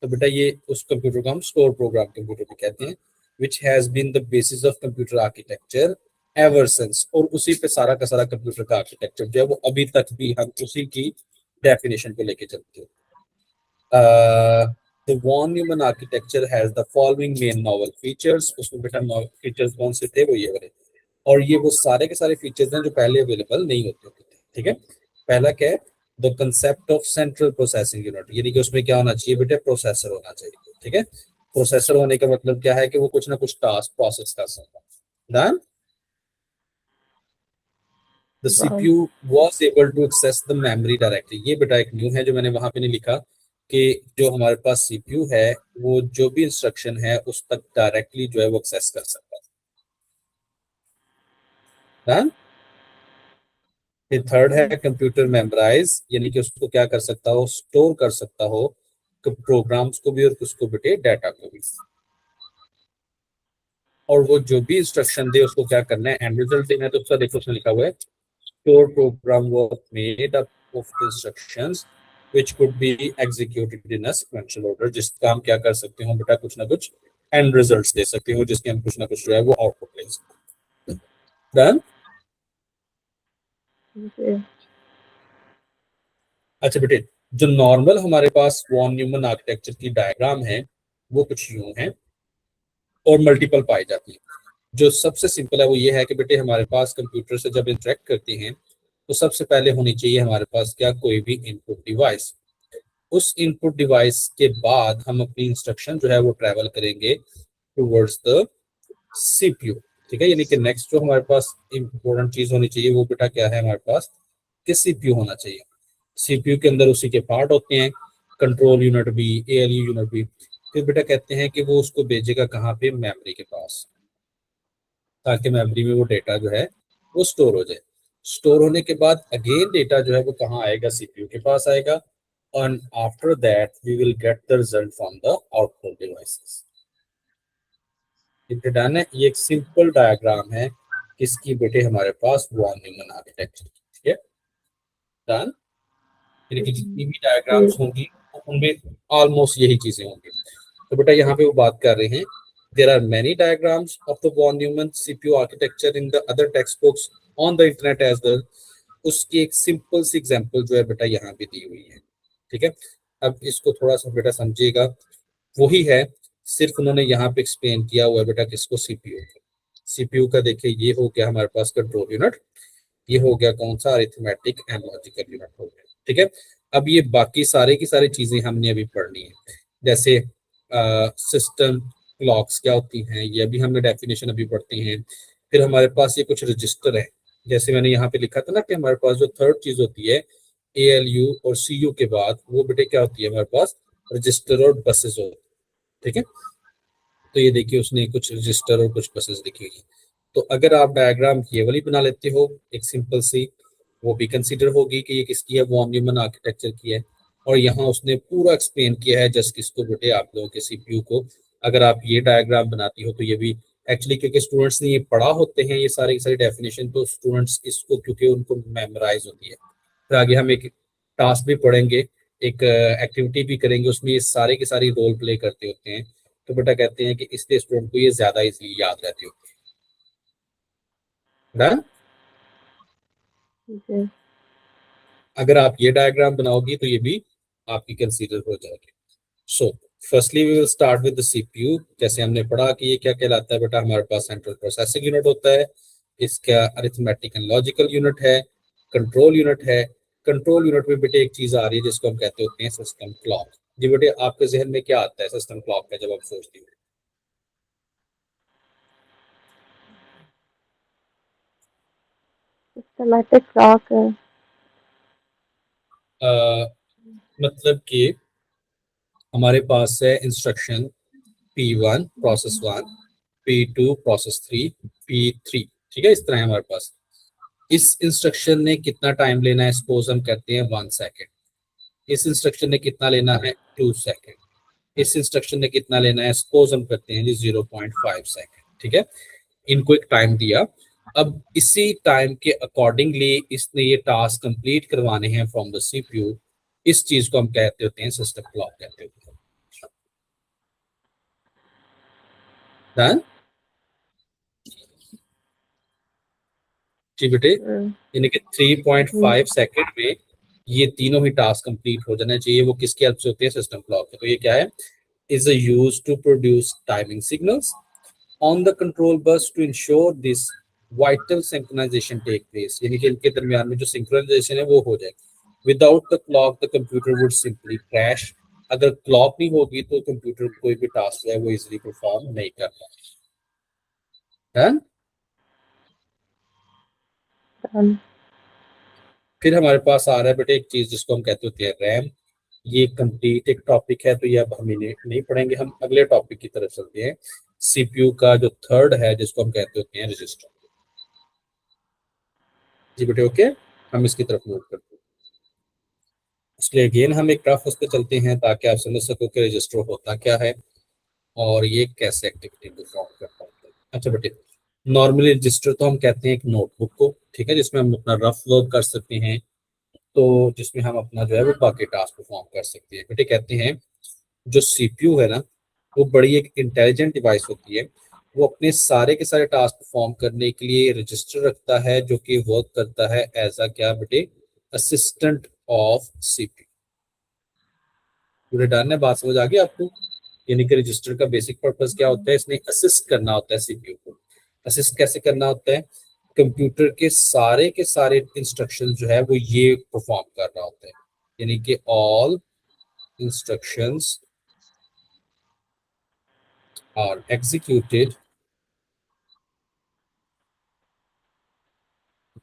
Speaker 1: तो बेटा ये उस कंप्यूटर को हम स्टोर प्रोग्राम कंप्यूटर भी कहते हैं, which has been the basis of computer architecture ever since। और उसी पे सारा का सारा कंप्यूटर का आर्किटेक्चर जो है वो अभी तक भी हम उसी की डेफिनेशन को लेके चलते हैं। The von Neumann architecture has the following main novel features। उसमें बेटा फीचर्स कौन से थे, वो ये वाले, और ये वो सारे के सारे फीचर्स हैं जो पहले अवेलेबल नहीं होते थे, ठीक है। पहला क्या है, the concept of central processing unit, यानी कि उसमें क्या होना चाहिए बेटे, प्रोसेसर होना चाहिए, ठीक है। प्रोसेसर होने का मतलब क्या है कि वो कुछ ना कुछ टास्क प्रोसेस कर सकता है। Done? The
Speaker 2: done.
Speaker 1: CPU was able to access the memory directly। ये बेटा एक न्यू है जो मैंने वहां पे नहीं लिखा, कि जो हमारे पास CPU है वो जो भी इंस्ट्रक्शन है उस तक डायरेक्टली जो है वो एक्सेस कर सकता है। Done? फिर थर्ड है कंप्यूटर मेमोराइज, यानी कि उसको क्या कर सकता हो, स्टोर कर सकता हो, प्रोग्राम्स को भी और उसको बेटे डाटा को भी, और वो जो भी इंस्ट्रक्शन दे उसको क्या करना है, एंड रिजल्ट देना है। तो उसका देखो उसमें लिखा हुआ है, store programme was made up of instructions which could be executed in a sequential order. जिसका हम क्या कर सकते हो बेटा, कुछ ना कुछ एंड रिजल्ट्स दे सकते हो, जिसके हम कुछ ना कुछ जो है वो आउटपुट ले सकते हैं। डन।
Speaker 2: जी।
Speaker 1: अच्छा बेटे, जो नॉर्मल हमारे पास वॉन न्यूमन आर्किटेक्चर की डायग्राम है वो कुछ यूं है और मल्टीपल पाई जाती है। जो सबसे सिंपल है वो ये है कि बेटे हमारे पास कंप्यूटर से जब इंटरेक्ट करते हैं तो सबसे पहले होनी चाहिए हमारे पास क्या, कोई भी इनपुट डिवाइस। उस इनपुट डिवाइस के बाद हम अपनी इंस्ट्रक्शन जो है वो ट्रेवल करेंगे टूवर्ड्स द सीपीयू, ठीक है। यानी कि नेक्स्ट जो हमारे पास इंपॉर्टेंट चीज होनी चाहिए वो बेटा क्या है हमारे पास, कि सीपीयू होना चाहिए। सीपीयू के अंदर उसी के पार्ट होते हैं, कंट्रोल यूनिट भी, एएलयू यूनिट भी। फिर बेटा कहते हैं कि वो उसको भेजेगा कहाँ पे, मेमोरी के पास, ताकि मेमोरी में वो डेटा जो है वो स्टोर हो जाए। स्टोर होने के बाद अगेन डेटा जो है वो कहाँ आएगा, सीपीयू के पास आएगा, and after that we will get the result from the output devices। इतने डन है। ये एक सिंपल डायग्राम है किसकी बेटे, हमारे पास वॉन न्यूमन आर्किटेक्चर, ठीक है। डन। यानी कि जितनी भी
Speaker 2: जी।
Speaker 1: डायग्राम्स होंगी उनमें ऑलमोस्ट यही चीजें होंगी। तो बेटा यहाँ पे वो बात कर रहे हैं, there are many diagrams of the von Neumann CPU architecture in the other text books on the internet as well. उसकी एक सिंपल सी एग्जांपल जो है बेटा यहाँ पे दी हुई है, ठीक है। अब इसको थोड़ा सा बेटा समझिएगा, वही है, सिर्फ उन्होंने यहाँ पे एक्सप्लेन किया हुआ है बेटा किसको, सीपीयू। सीपीयू का देखिए ये हो गया हमारे पास कंट्रोल यूनिट, ये हो गया कौन सा, अरिथमेटिक एंड लॉजिकल यूनिट हो गया, ठीक है। अब ये बाकी सारे की सारी चीजें हमने अभी पढ़नी है, जैसे सिस्टम क्लॉक्स क्या होती हैं, ये अभी हमने डेफिनेशन अभी पढ़ते हैं। फिर हमारे पास ये कुछ रजिस्टर है, जैसे मैंने यहाँ पे लिखा था ना कि हमारे पास जो थर्ड चीज होती है एएलयू और सीयू के बाद, वो बेटे क्या होती है हमारे पास, रजिस्टर और बसेस होती है, ठीक है। तो ये देखिए उसने कुछ रजिस्टर और कुछ बसेस लिखी हुई है। तो अगर आप डायग्राम ये वाली बना लेते हो एक सिंपल सी, वो भी कंसीडर होगी कि ये किसकी है, वॉन न्यूमन आर्किटेक्चर की है। और यहाँ उसने पूरा एक्सप्लेन किया है जस्ट किसको बेटे, आप लोगों के सीपीयू को। अगर आप ये डायग्राम बनाती हो तो ये भी एक्चुअली, क्योंकि स्टूडेंट्स ने ये पढ़ा होते हैं ये सारी की सारी डेफिनेशन, तो स्टूडेंट्स इसको क्योंकि उनको मेमोराइज होती है। फिर आगे हम एक टास्क भी पढ़ेंगे, एक एक्टिविटी भी करेंगे, उसमें ये सारे की सारी रोल प्ले करते होते हैं। तो बेटा कहते हैं कि इसलिए स्टूडेंट को ये ज्यादा इजीली याद रहती होती है। Done?
Speaker 2: जी।
Speaker 1: अगर आप ये डायग्राम बनाओगी तो ये भी आपकी कंसीडर हो जाएगी। So firstly we will start with the CPU. जैसे हमने पढ़ा कि ये क्या कहलाता है बेटा, हमारे पास सेंट्रल प्रोसेसिंग यूनिट होता है, इसका अरिथमेटिक एंड लॉजिकल यूनिट है, कंट्रोल यूनिट है। कंट्रोल यूनिट में बेटे एक चीज आ रही है जिसको हम कहते होते हैं सिस्टम क्लॉक। जी बेटे, आपके जहन में क्या आता है सिस्टम क्लॉक का जब आप सोचती हो?
Speaker 2: सिस्टमैटिक क्लॉक है।
Speaker 1: मतलब कि हमारे पास है instruction P1 process 1, P2 process 3, P3, ठीक है, इस तरह है हमारे पास। इस इंस्ट्रक्शन ने कितना टाइम लेना है, सपोज हम कहते हैं 1 सेकेंड। इस इंस्ट्रक्शन ने कितना लेना है, 2 सेकेंड। इस इंस्ट्रक्शन ने कितना लेना है, सपोज हम करते हैं जी 0.5 सेकेंड। ठीक है, इनको एक टाइम दिया। अब इसी टाइम के अकॉर्डिंगली इसने ये टास्क कंप्लीट करवाने हैं फ्रॉम द सीपीयू। इस चीज को हम कहते होते हैं सिस्टम क्लॉक कहते होते हैं। डन जी बेटे, यानी कि 3.5 सेकेंड में ये तीनों ही टास्क कंप्लीट हो जाना चाहिए। वो किसकी हेल्प से होती है, सिस्टम क्लॉक के। तो ये क्या है, is use to produce timing signals on the control bus to ensure this vital synchronisation take place, यानी कि इनके दरमियान में जो सिंक्रोनाइजेशन है वो हो जाए। Without the clock the computer would simply crash. अगर क्लॉक नहीं होगी तो कंप्यूटर कोई भी टास्क है वो इजीली परफॉर्म नहीं कर पाएगा। Done?
Speaker 2: Done.
Speaker 1: फिर हमारे पास आ रहा है बेटे एक चीज जिसको हम कहते होते हैं रैम। ये कंप्लीट एक टॉपिक है, तो ये अब हम इन्हें नहीं पढ़ेंगे, हम अगले टॉपिक की तरफ चलते हैं। सीपीयू का जो थर्ड है जिसको हम कहते होते हैं रजिस्टर। जी बेटे ओके, हम इसकी तरफ मूव करते हैं। इसलिए अगेन हम एक ग्राफ उस पर चलते हैं ताकि आप समझ सको कि रजिस्टर होता क्या है और ये कैसे एक्टिविटी परफॉर्म करता है। अच्छा बेटे, नॉर्मली रजिस्टर तो हम कहते हैं एक नोटबुक को, ठीक है, जिसमें हम अपना रफ वर्क कर सकते हैं, तो जिसमें हम अपना जो है वो बाकी टास्क परफॉर्म कर सकते हैं। बेटे कहते हैं जो सीपीयू है ना, वो बड़ी एक इंटेलिजेंट डिवाइस होती है। वो अपने सारे के सारे टास्क परफॉर्म करने के लिए रजिस्टर रखता है जो कि वर्क करता है एज अ क्या बेटे, असिस्टेंट ऑफ सीपीयू। पूरे डन है, बात समझ आ गई आपको। यानी कि रजिस्टर का बेसिक पर्पस क्या होता है, इसने असिस्ट करना होता है सीपीयू को। असिस्ट कैसे करना होता है, कंप्यूटर के सारे इंस्ट्रक्शन जो है वो ये परफॉर्म कर रहा होता है। यानी कि all instructions are executed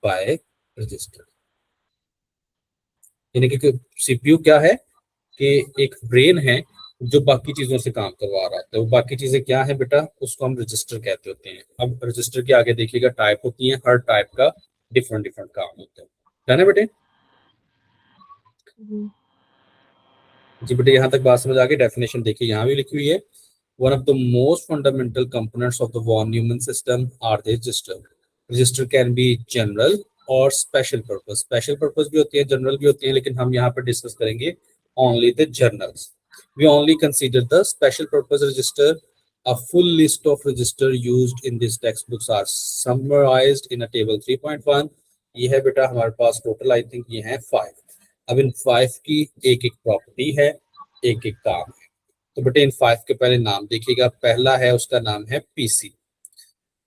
Speaker 1: by register. यानी कि सीपीयू क्या है कि एक ब्रेन है जो बाकी चीजों से काम करवा रहा होता है। वो बाकी चीजें क्या है बेटा, उसको हम रजिस्टर कहते होते हैं। अब रजिस्टर के आगे देखिएगा टाइप होती है, हर टाइप का डिफरेंट डिफरेंट काम होता है ना बेटे।
Speaker 2: Mhm.
Speaker 1: जी बेटे, यहाँ तक बात समझ आ गई। डेफिनेशन देखिए यहाँ भी लिखी हुई है। One of the most fundamental components of the von Neumann system are the register. Register can be general और स्पेशल पर्पस। स्पेशल पर्पस भी होती है, जनरल भी होती है, लेकिन हम यहाँ पर डिस्कस करेंगे only the generals. We only consider the special purpose register. A full list of register used in these textbooks are summarized in a table 3.1. ये है बेटा हमारे पास टोटल आई थिंक ये है 5। अब इन 5 की एक एक प्रॉपर्टी है, एक एक काम है। तो बेटे इन 5 के पहले नाम देखिएगा। पहला है उसका नाम है पीसी,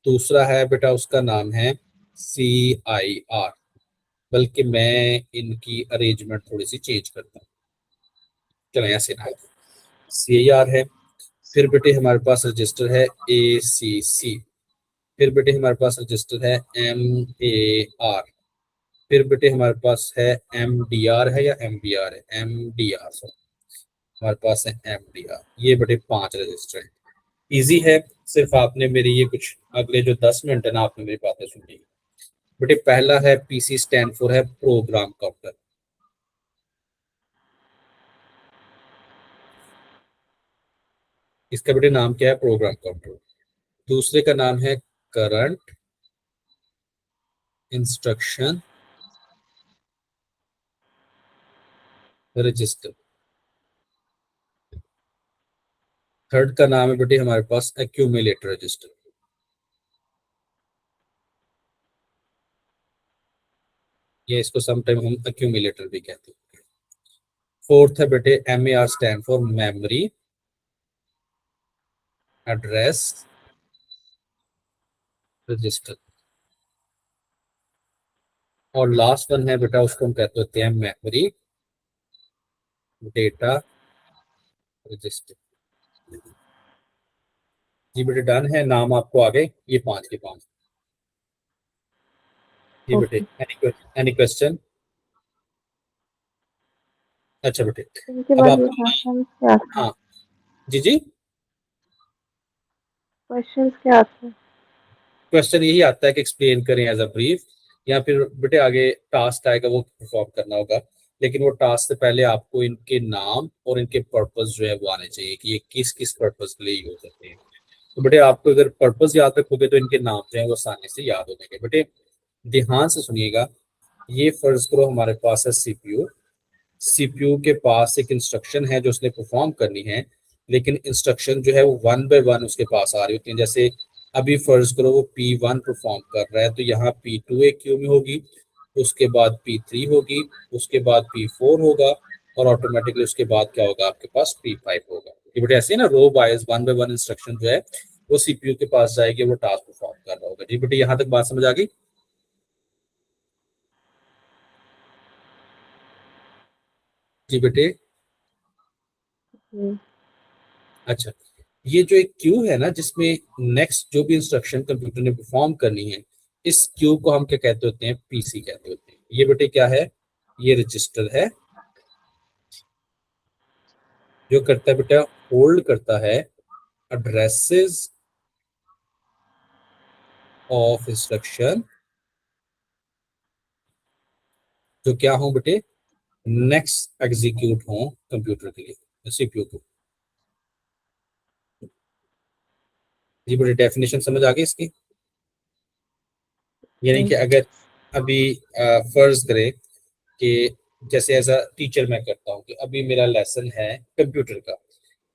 Speaker 1: दूसरा है बेटा उसका नाम है CIR। बल्कि मैं इनकी अरेंजमेंट थोड़ी सी चेंज करता हूँ, चलो ऐसे ना, CIR है। फिर बेटे हमारे पास रजिस्टर है ACC। फिर बेटे हमारे पास रजिस्टर है MAR। फिर बेटे हमारे पास है MDR है या MBR है, MDR सर, हमारे पास है MDR। ये बेटे 5 रजिस्टर है। इजी है, सिर्फ आपने मेरी ये कुछ अगले जो 10 मिनट है ना, आपने मेरी बातें सुनी। बेटे पहला है PC, स्टैंड फॉर है प्रोग्राम काउंटर। इसका बेटे नाम क्या है, प्रोग्राम काउंटर। दूसरे का नाम है करंट इंस्ट्रक्शन रजिस्टर। थर्ड का नाम है बेटे हमारे पास एक्यूमुलेटर रजिस्टर। ये इसको समटाइम हम एक्यूमुलेटर भी कहते हैं। फोर्थ है बेटे MAR, stand for memory address register. और लास्ट वन है बेटा, उसको हम कहते होते हैं मेमोरी डेटा रजिस्टर। जी बेटे डन है, नाम आपको आ गए ये 5 के 5। जी बेटे,
Speaker 2: Okay.
Speaker 1: Any question. अच्छा बेटे,
Speaker 2: इनके
Speaker 1: अब
Speaker 2: बाद ये
Speaker 1: आपको,
Speaker 2: क्वेश्चंस क्या आते हैं?
Speaker 1: हाँ जी जी,
Speaker 2: क्वेश्चंस क्या आते हैं?
Speaker 1: क्वेश्चन यही आता है कि एक्सप्लेन करें एज अ ब्रीफ, या फिर बेटे आगे टास्क आएगा वो परफॉर्म करना होगा, लेकिन वो टास्क से पहले आपको इनके नाम और इनके पर्पस जो है वो आने चाहिए कि ये किस किस पर्पस के लिए यूज होते हैं। तो बेटे आपको अगर पर्पस याद रखोगे तो इनके नाम जो है वो आसानी से याद हो जाएंगे। बेटे ध्यान से सुनिएगा, ये फर्ज करो हमारे पास है सीपीयू। सीपीयू के पास एक इंस्ट्रक्शन है जो उसने परफॉर्म करनी है, लेकिन इंस्ट्रक्शन जो है वो वन बाय वन उसके पास आ रही होती है। जैसे अभी फर्ज करो वो P1 परफॉर्म कर रहा है, तो यहाँ P2 एक क्यू में होगी, उसके बाद P3 होगी, उसके बाद P4 होगा, और ऑटोमेटिकली उसके बाद क्या होगा, आपके पास P5 होगा। ये बेटे ऐसे ही ना, row wise one by one instruction जो है वो सीपीयू के पास जाएगी, वो टास्क परफॉर्म कर रहा होगा। जी बेटे यहाँ तक बात समझ आ गई? जी बेटे।
Speaker 2: जी।
Speaker 1: अच्छा, ये जो एक क्यू है ना जिसमें नेक्स्ट जो भी इंस्ट्रक्शन कंप्यूटर ने परफॉर्म करनी है, इस क्यू को हम क्या कहते होते हैं, पीसी कहते होते हैं। ये बेटे क्या है, ये रजिस्टर है जो करता है बेटा, होल्ड करता है एड्रेसेस ऑफ इंस्ट्रक्शन जो क्या हो बेटे, नेक्स्ट एग्जीक्यूट हो कंप्यूटर के लिए, सीपीयू को। जी बेटे डेफिनेशन समझ आ गई इसकी? यानी कि अगर अभी फर्ज करें कि जैसे एज अ टीचर मैं करता हूँ कि अभी मेरा लेसन है कंप्यूटर का,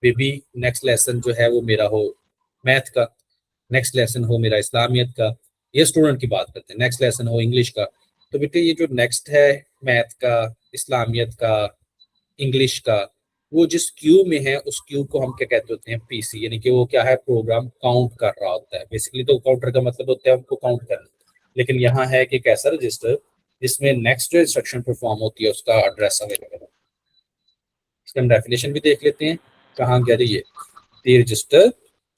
Speaker 1: मे बी नेक्स्ट लेसन जो है वो मेरा हो मैथ का, नेक्स्ट लेसन हो मेरा इस्लामियत का, ये स्टूडेंट की बात करते हैं, नेक्स्ट लेसन हो इंग्लिश का। तो बेटे ये जो नेक्स्ट है मैथ का, इस्लामियत का, इंग्लिश का, वो जिस क्यू में है उस क्यू को हम क्या कहते होते हैं, पीसी। यानी कि वो क्या है, प्रोग्राम काउंट कर रहा होता है। बेसिकली तो काउंटर का मतलब होता है हमको काउंट करना, लेकिन यहाँ है कि कैसा रजिस्टर जिसमें नेक्स्ट जो इंस्ट्रक्शन परफॉर्म होती है उसका एड्रेस अवेलेबल है। इसका हम डेफिनेशन भी देख लेते हैं, कहाँ गया ये, the register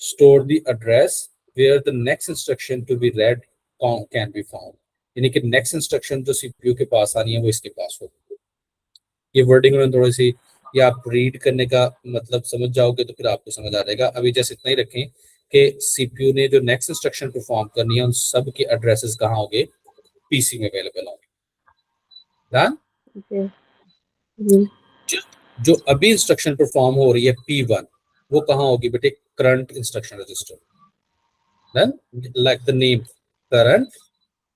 Speaker 1: store the address where the next instruction to be read can be found। यानी कि नेक्स्ट इंस्ट्रक्शन जो सीपीयू के पास आनी है वो इसके पास होगी। ये वर्डिंग में थोड़ी सी, या आप रीड करने का मतलब समझ जाओगे तो फिर आपको समझ आ जाएगा। अभी जैसे इतना ही रखें कि सीपीयू ने जो नेक्स्ट इंस्ट्रक्शन परफॉर्म करनी है उन सब के एड्रेसेस कहाँ होंगे, पीसी में अवेलेबल होंगे। डन।
Speaker 2: जी। जी।
Speaker 1: जो अभी इंस्ट्रक्शन परफॉर्म हो रही है P1, वो कहाँ होगी बेटे, current instruction register. Done, like the name, current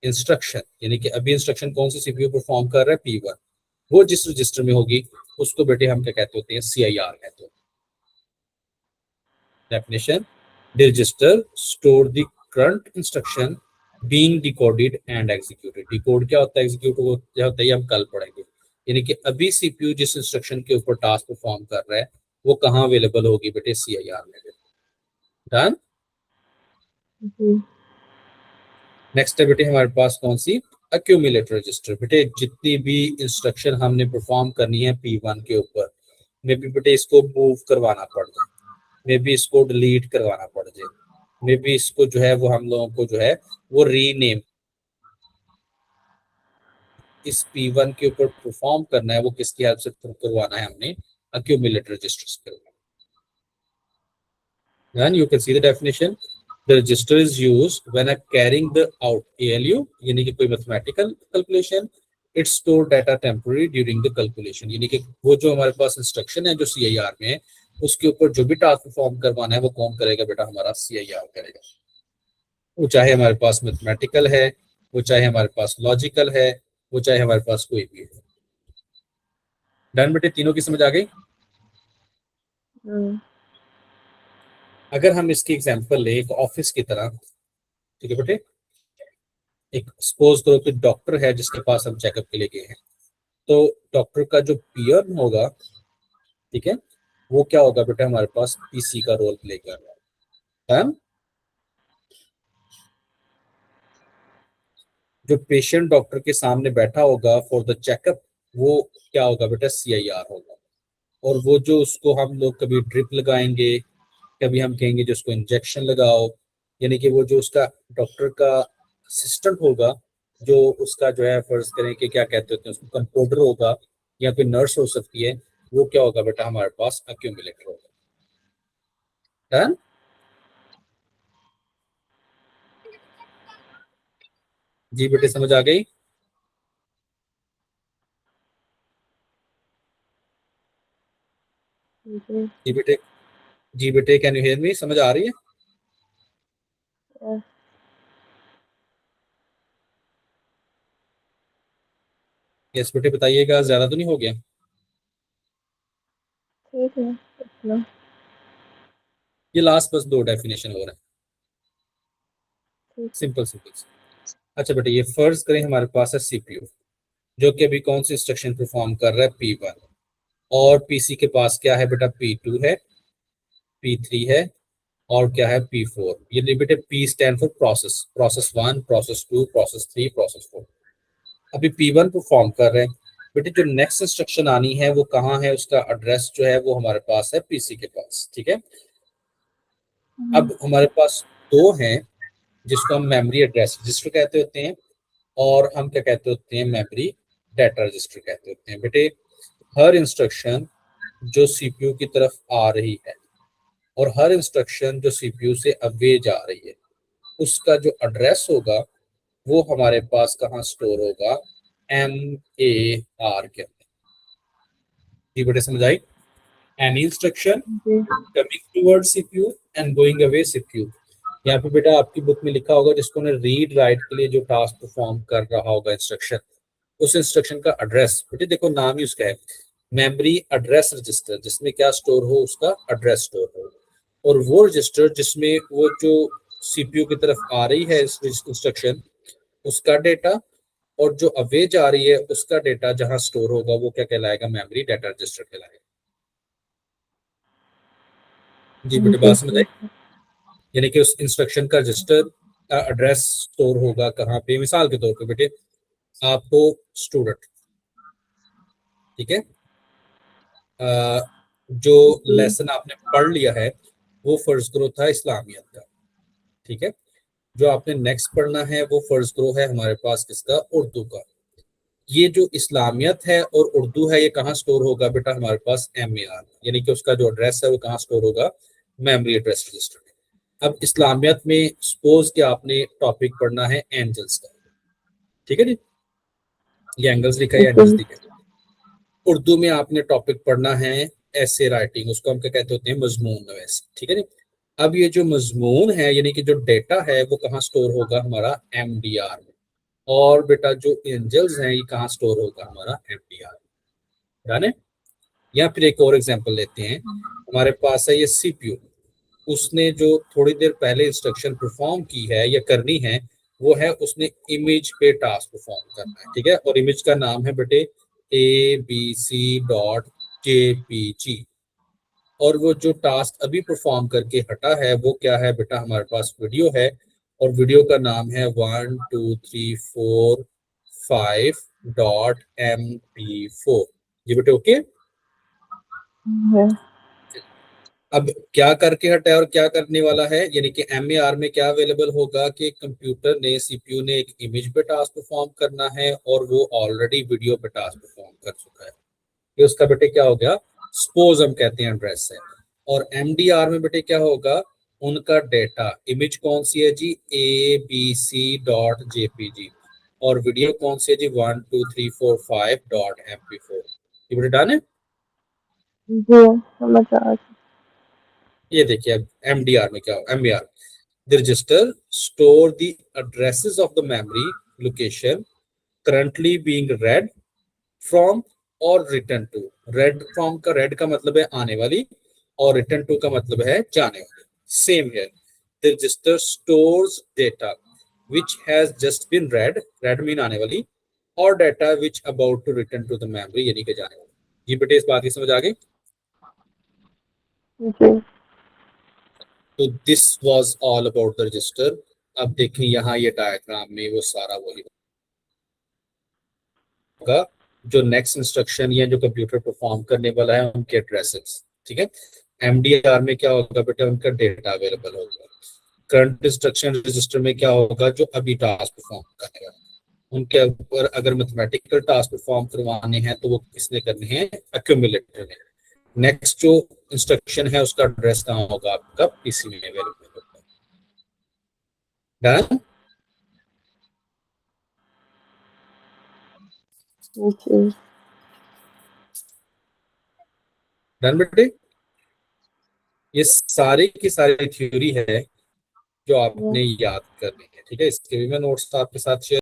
Speaker 1: instruction, यानी कि अभी इंस्ट्रक्शन कौन सी सीपीयू परफॉर्म कर रहा है, P1, वो जिस रजिस्टर में होगी उसको बेटे हम क्या कहते होते हैं, CIR कहते हैं। Definition, the register store the current instruction being decoded and executed. Decode क्या होता है, एग्जीक्यूट क्या होता है, ये हम कल पढ़ेंगे। यानी कि अभी सीपीयू जिस इंस्ट्रक्शन के ऊपर टास्क परफॉर्म कर रहा है वो कहाँ अवेलेबल होगी बेटे, CIR में। डन।
Speaker 2: जी।
Speaker 1: नेक्स्ट है बेटे हमारे पास कौन सी, अक्यूमुलेटर रजिस्टर। बेटे जितनी भी इंस्ट्रक्शन हमने परफॉर्म करनी है P1 के ऊपर, मे बी बेटे इसको मूव करवाना पड़ जाए, मे बी इसको डिलीट करवाना पड़ जाए, मे बी इसको जो है वो हम लोगों को जो है वो रीनेम इस P1 के ऊपर परफॉर्म करना है, वो किसकी हेल्प से करवाना है, हमने अक्यूमुलेटर रजिस्टर से करवाना है। Then you can see the definition. The register is used when I'm carrying the out ALU, यानी कि कोई mathematical calculation. It store data temporary during the calculation। यानी कि वो जो हमारे पास इंस्ट्रक्शन है जो CIR में है उसके ऊपर जो भी टास्क परफॉर्म करवाना है वो कौन करेगा बेटा, हमारा CIR करेगा। वो चाहे हमारे पास मैथमेटिकल है, वो चाहे हमारे पास लॉजिकल है, वो चाहे हमारे पास कोई भी है। डन बेटे, तीनों की समझ आ गई? अगर हम इसकी एग्जांपल ले एक ऑफिस की तरह, ठीक है बेटे, एक सपोज करो कि डॉक्टर है जिसके पास हम चेकअप के लिए गए हैं, तो डॉक्टर का जो पियर होगा, ठीक है, वो क्या होगा बेटा, हमारे पास पीसी का रोल प्ले कर रहा है। जो पेशेंट डॉक्टर के सामने बैठा होगा फॉर द चेकअप, वो क्या होगा बेटा, CIR होगा। और वो जो उसको हम लोग कभी ड्रिप लगाएंगे, कभी हम कहेंगे जो उसको इंजेक्शन लगाओ, यानी कि वो जो उसका डॉक्टर का असिस्टेंट होगा, जो उसका जो है फर्ज करें कि क्या कहते होते हैं उसको, कंपाउंडर होगा या फिर नर्स हो सकती है, वो क्या होगा बेटा, हमारे पास अक्यूमुलेटर होगा। डन। जी बेटे समझ आ गई?
Speaker 2: जी।
Speaker 1: जी बेटे कैन यू हियर मी? समझ आ रही है?
Speaker 2: यस।
Speaker 1: यस बेटे बताइएगा, ज्यादा तो नहीं हो गया?
Speaker 2: ठीक है, इतना।
Speaker 1: ये लास्ट बस 2 डेफिनेशन हो रहा है,
Speaker 2: ठीक है।
Speaker 1: Simple simple. अच्छा बेटे, ये फर्ज करें हमारे पास है सीपीयू, जो कि अभी कौन सी इंस्ट्रक्शन परफॉर्म कर रहा है, P1। और पीसी के पास क्या है बेटा, P2 है, P3 है, और क्या है, P4। ये बेटे P stand for process, process 1, process 2, process 3, process 4। अभी P1 परफॉर्म कर रहे हैं बेटे। जो नेक्स्ट इंस्ट्रक्शन आनी है वो कहाँ है, उसका एड्रेस जो है वो हमारे पास है पीसी के पास, ठीक है। अब हमारे पास 2 हैं, जिसको हम मेमोरी एड्रेस रजिस्टर कहते होते हैं, और हम क्या कहते होते हैं, मेमोरी डाटा रजिस्टर कहते होते हैं बेटे। हर इंस्ट्रक्शन जो सीपीयू की तरफ आ रही है और हर इंस्ट्रक्शन जो सीपीयू से अवे जा रही है, उसका जो एड्रेस होगा वो हमारे पास कहाँ स्टोर होगा, MAR के अंदर। जी बेटे समझ आई? एनी इंस्ट्रक्शन
Speaker 2: जी।
Speaker 1: Coming toward CPU and going away CPU. यहाँ पे बेटा आपकी बुक में लिखा होगा, जिसको ने रीड राइट के लिए जो टास्क परफॉर्म कर रहा होगा इंस्ट्रक्शन, उस इंस्ट्रक्शन का एड्रेस बेटे देखो, नाम ही उसका है मेमोरी एड्रेस रजिस्टर, जिसमें क्या स्टोर हो, उसका एड्रेस स्टोर हो। और वो रजिस्टर जिसमें वो जो सीपीयू की तरफ आ रही है इंस्ट्रक्शन, उसका डेटा, और जो अवे जा रही है उसका डेटा जहां स्टोर होगा, वो क्या कहलाएगा, मेमोरी डाटा रजिस्टर कहलाएगा। जी बेटे
Speaker 2: जी।
Speaker 1: बात समझ आई? यानी कि उस इंस्ट्रक्शन का रजिस्टर का एड्रेस स्टोर होगा कहाँ पे, मिसाल के तौर पे बेटे आपको स्टूडेंट, ठीक है, जो
Speaker 2: जी।
Speaker 1: लेसन आपने पढ़ लिया है वो फर्ज करो था इस्लामियत का, ठीक है। जो आपने नेक्स्ट पढ़ना है वो फर्ज करो है हमारे पास किसका, उर्दू का। ये जो इस्लामियत है और उर्दू है, ये कहाँ स्टोर होगा बेटा, हमारे पास MAR, यानी कि उसका जो एड्रेस है वो कहाँ स्टोर होगा, मेमोरी एड्रेस रजिस्टर में। अब इस्लामियत में सपोज कि आपने टॉपिक पढ़ना है एंजल्स का, ठीक है जी, ये एंगल्स लिखा है, एंजल्स
Speaker 2: जी।
Speaker 1: लिखा है। उर्दू में आपने टॉपिक पढ़ना है ऐसे राइटिंग, उसको हम क्या कहते होते हैं, मजमून नवीस, ठीक है जी। अब ये जो मजमून है यानी कि जो डेटा है वो कहाँ स्टोर होगा, हमारा MDR में। और बेटा जो एंजल्स हैं ये कहाँ स्टोर होगा, हमारा MDR, जाने। या फिर एक और एग्जांपल लेते हैं, हमारे पास है ये सीपीयू, उसने जो थोड़ी देर पहले इंस्ट्रक्शन परफॉर्म की है या करनी है, वो है उसने इमेज पे टास्क परफॉर्म करना है, ठीक है। और इमेज का नाम है बेटे ABC.jpg। और वो जो टास्क अभी परफॉर्म करके हटा है वो क्या है बेटा, हमारे पास वीडियो है, और वीडियो का नाम है 1234.5.mp4। ये बेटे ओके।
Speaker 2: है।
Speaker 1: अब क्या करके हटा है और क्या करने वाला है, यानी कि MAR में क्या अवेलेबल होगा कि कंप्यूटर ने, सीपीयू ने एक इमेज पे टास्क परफॉर्म करना है और वो ऑलरेडी वीडियो पे टास्क परफॉर्म कर चुका है। ये उसका बेटे क्या हो गया, सपोज हम कहते हैं एड्रेस है। और MDR में बेटे क्या होगा, उनका डेटा, इमेज कौन सी है जी, ABC.jpg, और वीडियो कौन सी है जी, 1234.5.mp4। ये बेटे डन है।
Speaker 2: जी, समझ आ गई।
Speaker 1: ये देखिए अब MDR में क्या हो, MAR, the register store the addresses of the memory location currently being read from और written to। read from का read का मतलब है आने वाली, और written to का मतलब है जाने वाली। सेम है, the register stores data which has just been read, read mean आने वाली, और data which about to return to the memory यानी कि जाने वाली। ये बेटे इस बात की समझ आ गई?
Speaker 2: जी।
Speaker 1: तो this was all about the register. अब देखें यहाँ ये डायग्राम में वो सारा वही होगा, जो नेक्स्ट इंस्ट्रक्शन या जो कंप्यूटर परफॉर्म करने वाला है उनके एड्रेसेस, ठीक है। MDR में क्या होगा बेटा, उनका डेटा अवेलेबल होगा। करंट इंस्ट्रक्शन रजिस्टर में क्या होगा, जो अभी टास्क परफॉर्म करेगा। उनके ऊपर अगर मैथमेटिकल टास्क परफॉर्म करवाने हैं तो वो किसने करने हैं, एक्यूमुलेटर ने। नेक्स्ट जो इंस्ट्रक्शन है उसका एड्रेस कहाँ होगा, आपका पीसी में अवेलेबल होगा। डन।
Speaker 2: which is
Speaker 1: डन बेटे। ये सारी की सारी थ्योरी है जो
Speaker 2: yeah,
Speaker 1: आपने याद करनी है, ठीक है। इसके भी मैं नोट्स आपके साथ शेयर